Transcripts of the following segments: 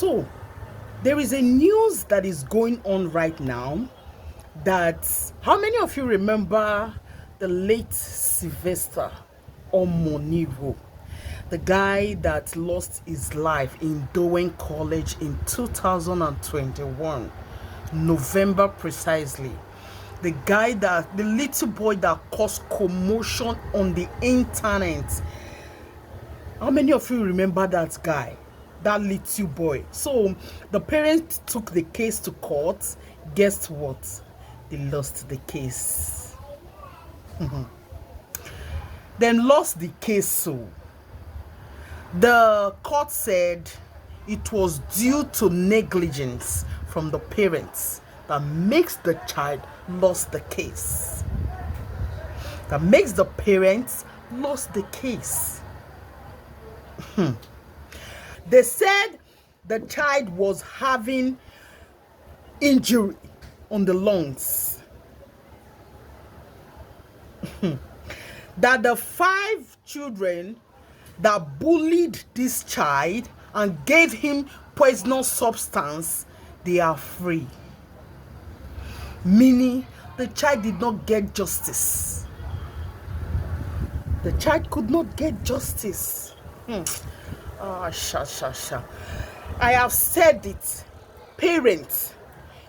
So there is a news that is going on right now that, how many of you remember the late Sylvester Omoniro, the guy that lost his life in DOWEN College in 2021, November precisely? The guy that, the little boy that caused commotion on the internet. How many of you remember that guy, that little boy? So the parents took the case to court. Guess what? They lost the case. Then lost the case. So the court said it was due to negligence from the parents that makes the child lost the case. That makes the parents lost the case. They said the child was having injury on the lungs. That the 5 children that bullied this child and gave him poisonous substance, they are free. Meaning the child did not get justice. The child could not get justice. I have said it. Parents,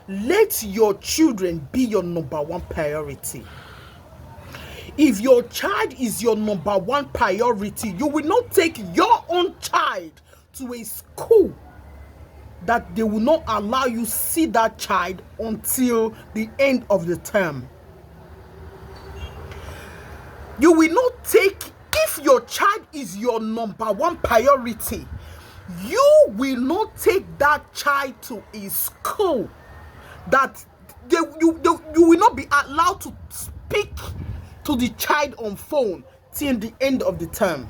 let your children be your #1 priority. If your child is your #1 priority, you will not take your own child to a school that they will not allow you see that child until the end of the term. You will not take, if your child is your #1 priority, you will not take that child to a school that you will not be allowed to speak to the child on phone till the end of the term.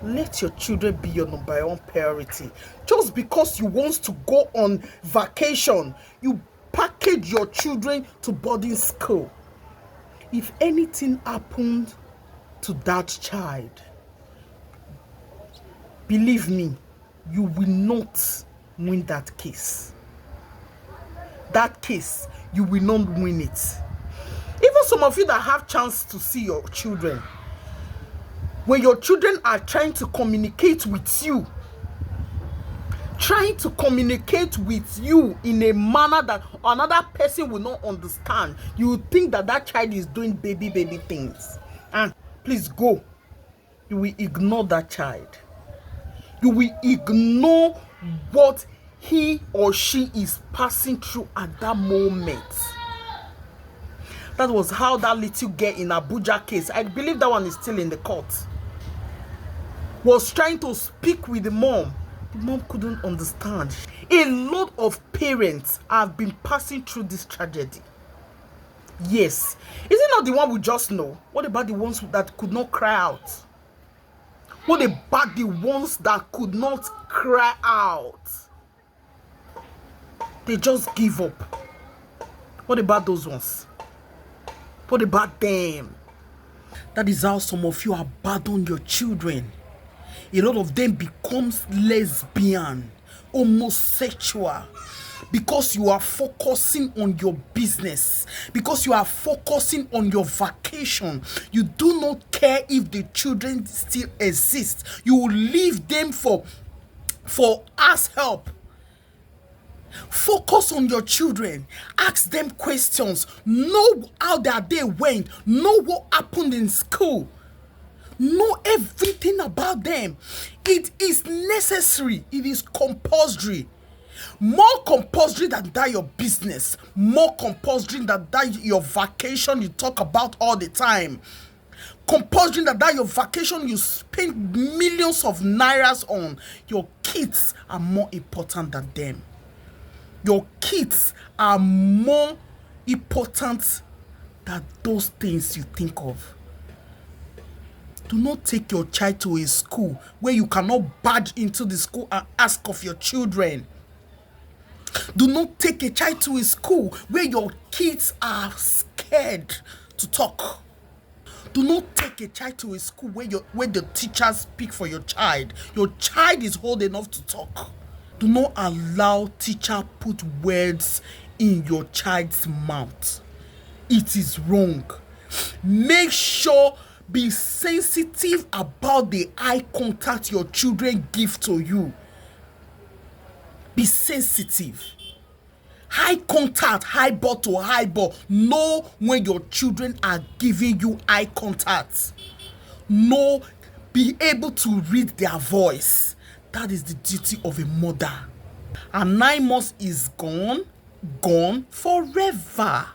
Let your children be your #1 priority. Just because you want to go on vacation, you package your children to boarding school. If anything happened to that child, believe me, you will not win that case. That case, you will not win it. Even some of you that have chance to see your children, when your children are trying to communicate with you in a manner that another person will not understand, you will think that that child is doing baby things. And please go. You will ignore that child. You will ignore what he or she is passing through at that moment. That was how that little girl in Abuja case, I believe that one is still in the court, was trying to speak with the mom. The mom couldn't understand. A lot of parents have been passing through this tragedy. Yes. Is it not the one we just know? What about the ones that could not cry out? What about the ones that could not cry out? They just give up. What about those ones? What about them? That is how some of you abandon your children. A lot of them becomes lesbian, homosexual, because you are focusing on your business, because you are focusing on your vacation. You do not care if the children still exist. You will leave them for ass help. Focus on your children. Ask them questions. Know how their day went. Know what happened in school. Know everything about them. It is necessary. It is compulsory. More compulsory than that your business. More compulsory than that your vacation you talk about all the time. Compulsory than that your vacation you spend millions of nairas on. Your kids are more important than them. Your kids are more important than those things you think of. Do not take your child to a school where you cannot barge into the school and ask of your children. Do not take a child to a school where your kids are scared to talk. Do not take a child to a school where the teachers speak for your child. Your child is old enough to talk. Do not allow teacher put words in your child's mouth. It is wrong. Make sure be sensitive about the eye contact your children give to you. Be sensitive. Eye contact, eyeball to eyeball. Know when your children are giving you eye contact. Know, be able to read their voice. That is the duty of a mother. And 9 months is gone forever.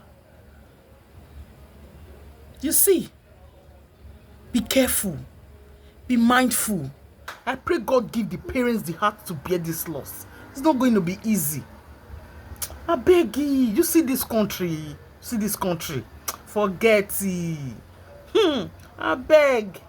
You see, be careful, be mindful. I pray God give the parents the heart to bear this loss. It's not going to be easy. I beg you, see this country, forget it. I beg.